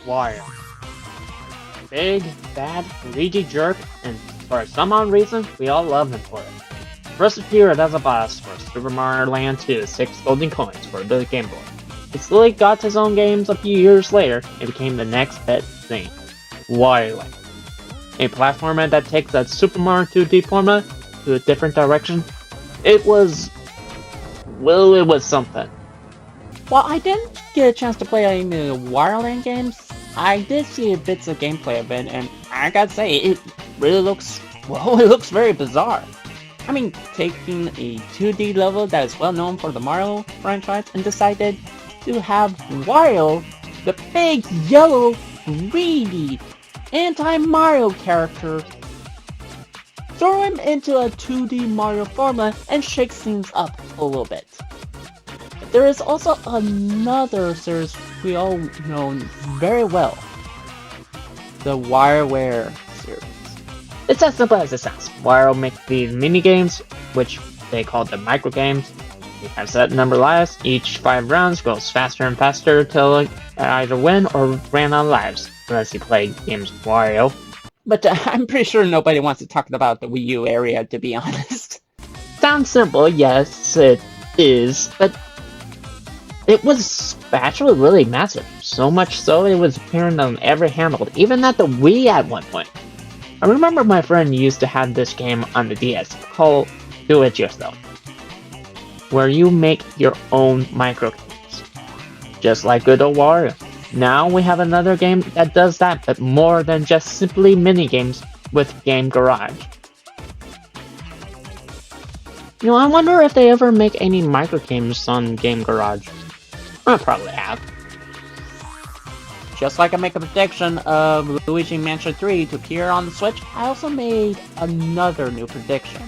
Wario. Big, bad, greedy jerk, and for some odd reason, we all love him for it. First appeared as a boss for Super Mario Land 2 6 golden coins for the Game Boy. He slowly got his own games a few years later and became the next big thing, Warioware. A platformer that takes that Super Mario 2D format to a different direction. It was something. While I didn't get a chance to play any of the Wireland games, I did see bits of gameplay of it, and I gotta say, it really looks, well, it looks very bizarre. I mean, taking a 2D level that is well known for the Mario franchise and decided to have Wario, the big, yellow, greedy, anti-Mario character, throw him into a 2D Mario format and shake things up a little bit. There is also another series we all know very well, the Warioware series. It's as simple as it sounds. Wario makes these mini games, which they call the microgames. You have set number lives. Each 5 rounds goes faster and faster till you either win or ran out of lives, unless you play games with Wario. But I'm pretty sure nobody wants to talk about the Wii U area, to be honest. Sounds simple, yes, it is, but it was actually really massive. So much so it was appearing on every handheld, even at the Wii at one point. I remember my friend used to have this game on the DS called Do It Yourself, where you make your own microgames, just like good old Wario. Now we have another game that does that, but more than just simply minigames with Game Garage. You know, I wonder if they ever make any microgames on Game Garage. I probably have. Just like I make a prediction of Luigi Mansion 3 to appear on the Switch, I also made another new prediction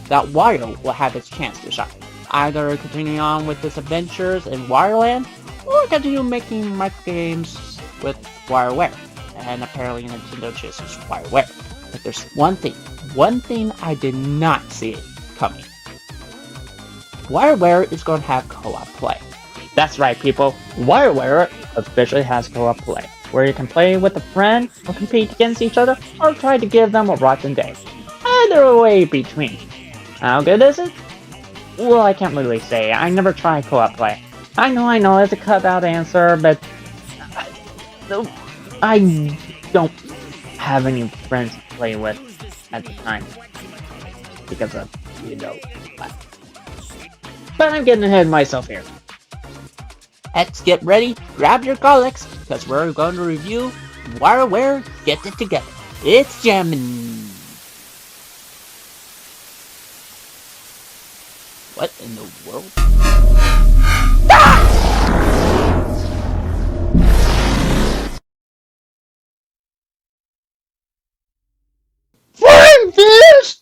that Wario will have its chance to shine. Either continuing on with his adventures in Wario Land, or continue making microgames with Warioware. And apparently Nintendo chooses Warioware. But there's one thing I did not see it coming. Warioware is going to have co-op play. That's right, people. Warioware officially has co-op play, where you can play with a friend, or compete against each other, or try to give them a rotten day. Either way between. How good is it? Well, I can't really say. I never tried co-op play. I know, it's a cut-out answer, but I don't have any friends to play with at the time. Because of, But I'm getting ahead of myself here. Let's get ready, grab your colics, because we're going to review Warioware Get It Together. It's jammin'! What in the world? Fish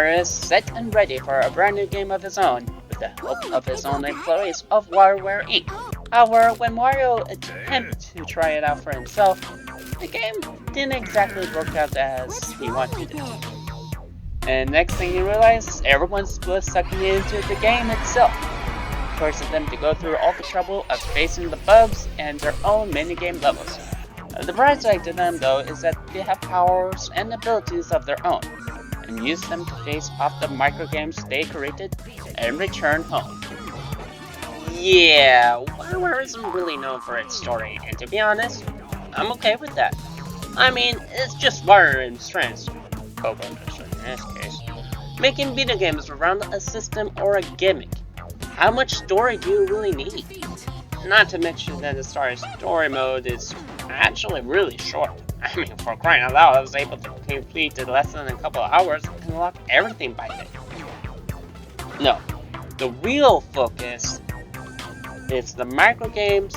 Wario is set and ready for a brand new game of his own, with the help of his own employees of Warioware Inc. However, when Wario attempted to try it out for himself, the game didn't exactly work out as he wanted it. And next thing you realize, everyone split sucking into the game itself, forcing them to go through all the trouble of facing the bugs and their own minigame levels. The bright side to them though is that they have powers and abilities of their own, and use them to face off the microgames they created and return home. Yeah, Warioware isn't really known for its story, and to be honest, I'm okay with that. I mean, it's just Warioware and strengths, co-workers in this case, making video games around a system or a gimmick. How much story do you really need? Not to mention that the story mode is actually really short. I mean, for crying out loud, I was able to complete the lesson in a couple of hours and unlock everything by then. No, the real focus is the microgames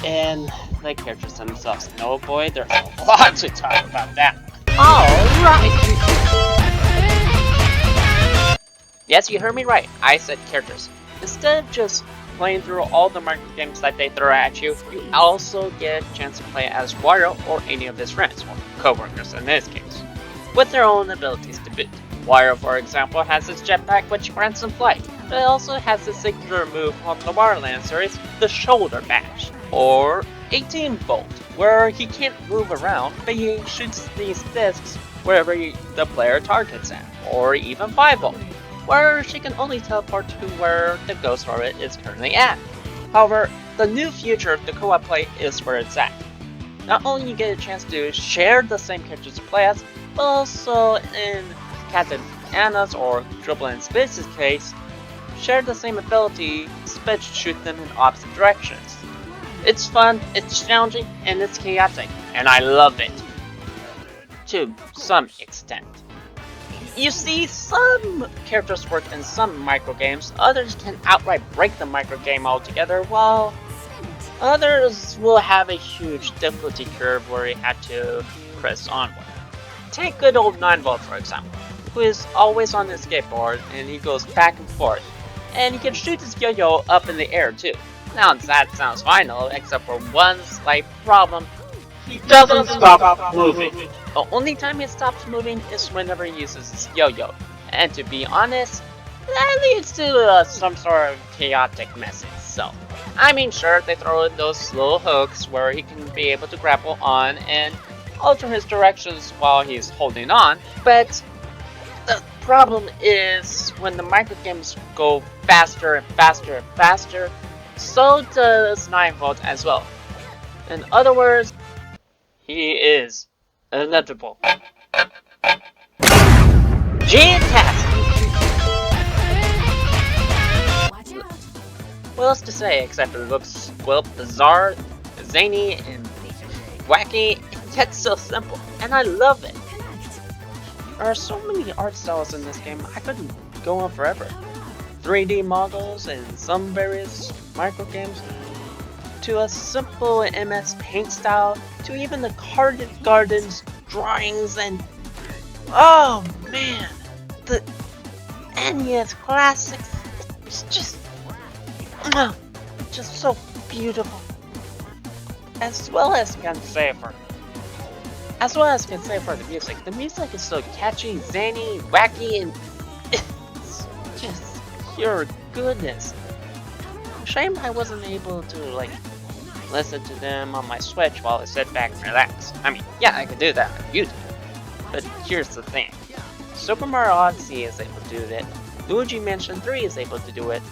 and the characters themselves. And oh boy, there's a lot to talk about that. Alright! Yes, you heard me right. I said characters. Instead of just playing through all the microgames that they throw at you, you also get a chance to play as Wario or any of his friends, or co-workers in this case, with their own abilities to boot. Wario, for example, has his jetpack which grants him flight, but it also has his signature move on the Wario Land series, the Shoulder Bash, or 18-volt, where he can't move around, but he shoots these discs wherever the player targets at, or even 5-volt, where she can only teleport to where the ghost orbit is currently at. However, the new feature of the co-op play is where it's at. Not only you get a chance to share the same characters to play as, but also in Captain Anna's or Dribble and Space's case, share the same ability, but shoot them in opposite directions. It's fun, it's challenging, and it's chaotic, and I love it. To some extent. You see, some characters work in some microgames, others can outright break the microgame altogether, while others will have a huge difficulty curve where you have to press onward. Take good old 9-volt for example, who is always on his skateboard and he goes back and forth, and he can shoot his yo-yo up in the air too. Now that sounds fine though, except for one slight problem. He doesn't stop moving. The only time he stops moving is whenever he uses his yo-yo. And to be honest, that leads to some sort of chaotic mess itself. I mean, sure, they throw in those little hooks where he can be able to grapple on and alter his directions while he's holding on, but the problem is when the microgames go faster and faster and faster, so does 9-volt as well. In other words, he is illegible. Fantastic! What else to say except it looks, well, bizarre, zany, and wacky, yet so simple, and I love it. There are so many art styles in this game, I could go on forever. 3D models and some various microgames, to a simple MS Paint style, to even the carded gardens, drawings, and oh man, the NES classics, it's just so beautiful. As well as can say for the music. The music is so catchy, zany, wacky, and it's just pure goodness. Shame I wasn't able to listen to them on my Switch while I sit back and relax. I mean, yeah, I could do that on YouTube. But here's the thing. Super Mario Odyssey is able to do it. Luigi Mansion 3 is able to do it.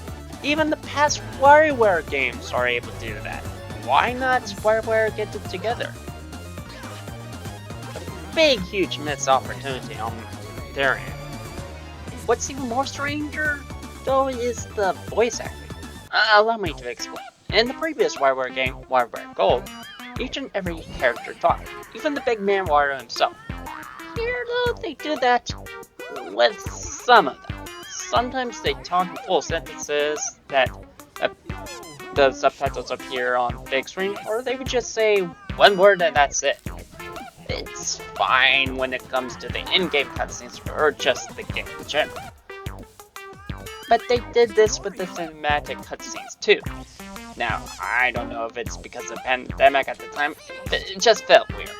Even the past Warioware games are able to do that. Why not Warioware get it together? A big, huge missed opportunity on their end. What's even more stranger, though, is the voice acting. Allow me to explain. In the previous Warioware game, Warioware Gold, each and every character talked, even the big man Wario himself. Here, though, they do that with some of them. Sometimes they talk in full sentences that the subtitles appear on big screen, or they would just say one word and that's it. It's fine when it comes to the in-game cutscenes or just the game in general. But they did this with the cinematic cutscenes too. Now, I don't know if it's because of the pandemic at the time, but it just felt weird.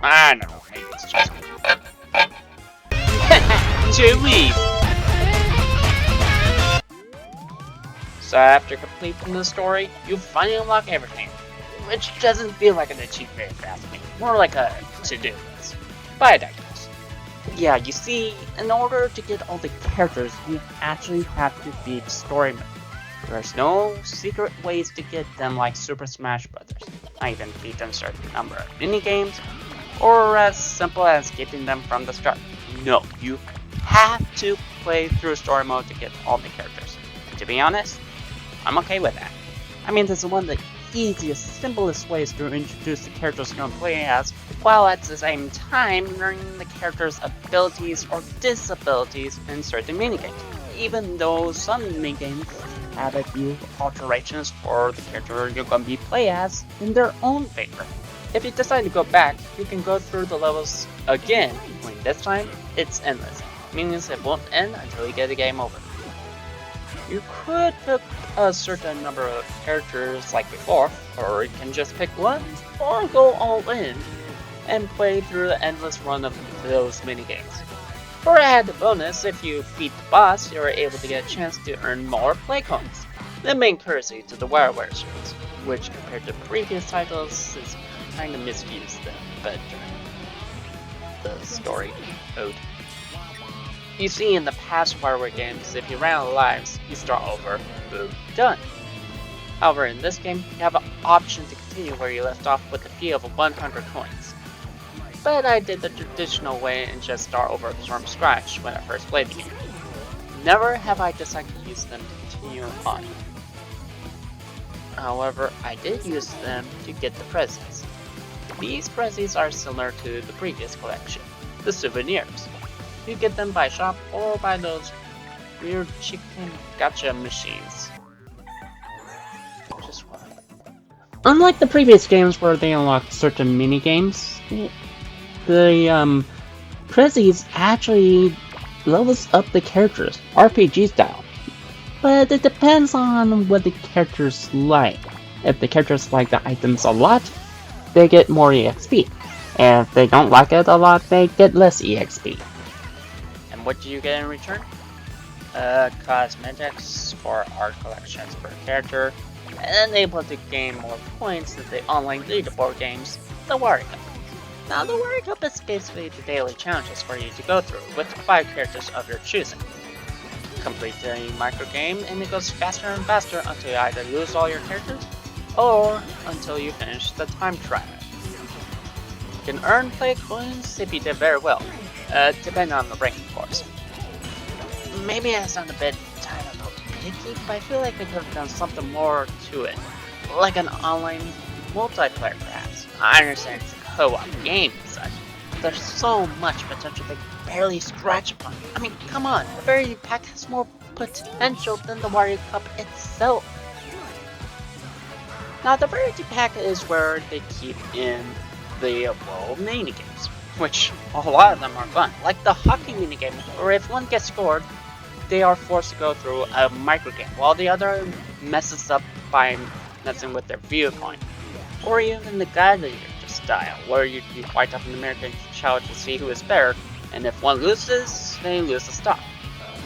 I don't know, maybe it's just me. Cyanwisp! So after completing the story, you finally unlock everything, which doesn't feel like an achievement very fast to me, more like a to-do list. But I digress. Yeah, you see, in order to get all the characters, you actually have to beat story mode. There's no secret ways to get them like Super Smash Bros. I even beat them a certain number of minigames, or as simple as getting them from the start. No, you have to play through story mode to get all the characters. And to be honest, I'm okay with that. I mean, this is one of the easiest, simplest ways to introduce the characters you're going to play as, while at the same time learning the character's abilities or disabilities in certain minigames, even though some minigames have a few alterations for the character you're going to be play as in their own favor. If you decide to go back, you can go through the levels again, only this time it's endless, meaning it won't end until you get the game over. You could pick a certain number of characters like before, or you can just pick one, or go all in and play through the endless run of those minigames. For a added bonus, if you beat the boss, you're able to get a chance to earn more play coins, the main currency to the Warioware series, which compared to previous titles is kind of misused but the story mode. You see, in the past Warioware games, if you ran out of lives, you start over, boom, done. However, in this game, you have an option to continue where you left off with a fee of 100 coins. But I did the traditional way and just start over from scratch when I first played the game. Never have I decided to use them to continue on. However, I did use them to get the presents. These presents are similar to the previous collection, the souvenirs. You get them by shop or by those weird chicken gacha machines. Just what? Unlike the previous games where they unlocked certain mini-games, the Prezzies actually levels up the characters, RPG style. But it depends on what the characters like. If the characters like the items a lot, they get more EXP. If they don't like it a lot, they get less EXP. And what do you get in return? Cosmetics for art collections per character, and able to gain more points in the online leaderboard games, the Wario Cup. Now, the Wario Cup is basically the daily challenges for you to go through with 5 characters of your choosing. Complete the microgame and it goes faster and faster until you either lose all your characters or until you finish the time trial. You can earn play coins if you did very well, depending on the rank, of course. Maybe I sound a bit, I don't know, picky, but I feel like they could have done something more to it, like an online multiplayer perhaps. I understand it's a co-op game and such, but there's so much potential they barely scratch upon. I mean, come on, the Variety Pack has more potential than the Wario Cup itself. Now, the Variety Pack is where they keep in the world minigames, which a lot of them are fun, like the hockey minigame, where if one gets scored, they are forced to go through a microgame, while the other messes up by messing with their viewpoint. Or even the gladiator style, where you fight up in the American challenge to see who is better, and if one loses, they lose the stock.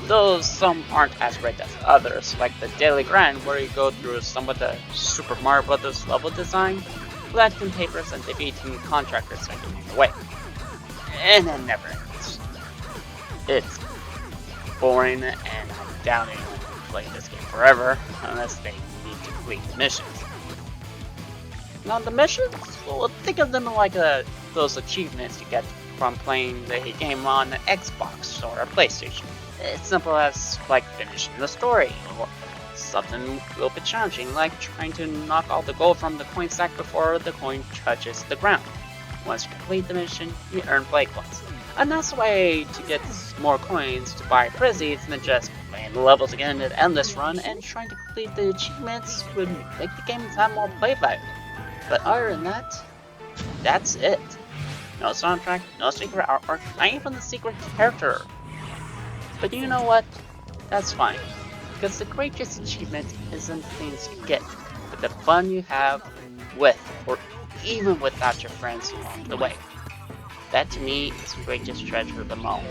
Though some aren't as great as others, like the Daily Grind, where you go through some of the Super Mario Bros. Level design, collecting papers and defeating contractors along the way. And it never ends. It's boring, and I'm doubting I can play this game forever, unless they need to complete the missions. Now the missions, well, think of them like those achievements you get from playing the game on an Xbox or a PlayStation. It's simple as like finishing the story, or something a little bit challenging like trying to knock all the gold from the coin sack before the coin touches the ground. Once you complete the mission, you earn play coins. A nice way to get more coins to buy prezzies than just playing the levels again at endless run and trying to complete the achievements would make the game have more play value. But other than that, that's it. no soundtrack, no secret artwork, not even the secret character. But you know what? That's fine. Because the greatest achievement isn't things you get, but the fun you have with or even without your friends along the way. That to me is the greatest treasure of them all.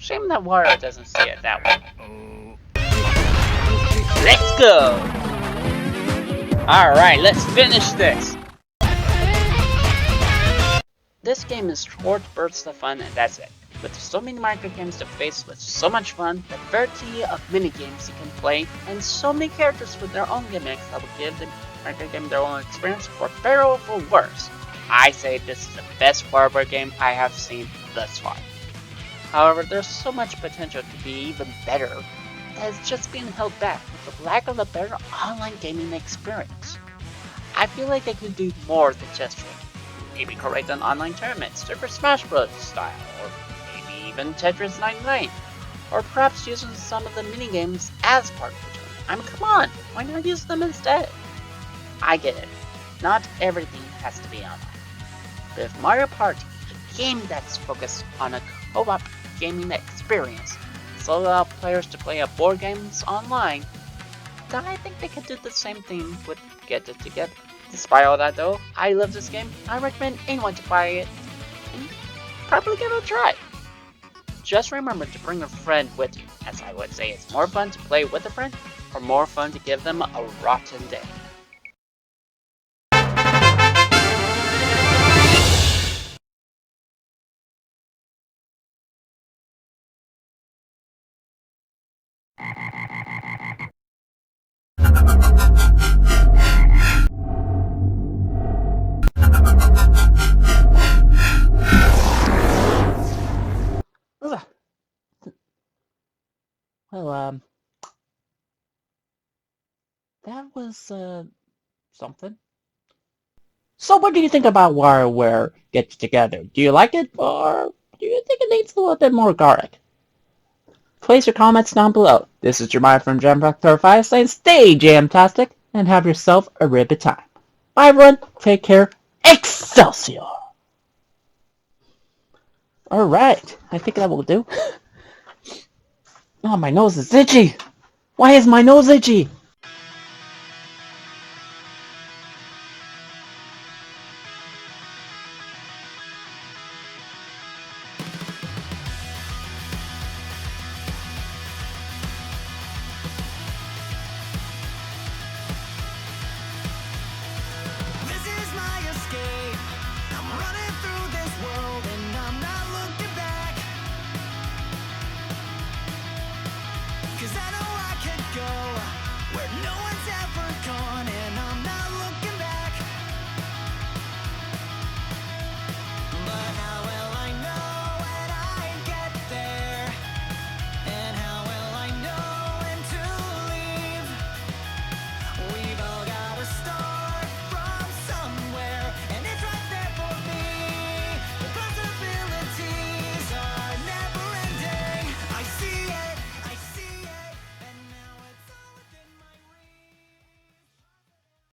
Shame that Wario doesn't see it that way. Let's go! Alright, let's finish this! This game is short bursts of fun and that's it. With so many microgames to face with so much fun, the variety of minigames you can play, and so many characters with their own gimmicks that will give the microgame their own experience for better or for worse. I say this is the best Warioware game I have seen thus far. However, there's so much potential to be even better that is just being held back with the lack of a better online gaming experience. I feel like they could do more than just maybe correct an online tournament, Super Smash Bros. Style, or maybe even Tetris 99, or perhaps using some of the minigames as part of the tournament. I mean, come on, why not use them instead? I get it, not everything has to be online. But if Mario Party, a game that's focused on a co-op gaming experience, so allow players to play board games online, then I think they could do the same thing with Get It Together. Despite all that though, I love this game. I recommend anyone to buy it and probably give it a try. Just remember to bring a friend with you, as I would say it's more fun to play with a friend, or more fun to give them a rotten day. Well, that was, something. So what do you think about Warioware Gets Together? Do you like it, or do you think it needs a little bit more garlic? Place your comments down below. This is your mind from Jamfactor5 saying stay jamtastic and have yourself a ribbit time. Bye everyone, take care, Excelsior! Alright, I think that will do. Oh, my nose is itchy! Why is my nose itchy? This is my escape. I'm running through this world and I'm not looking back. 'Cause I know I could go where no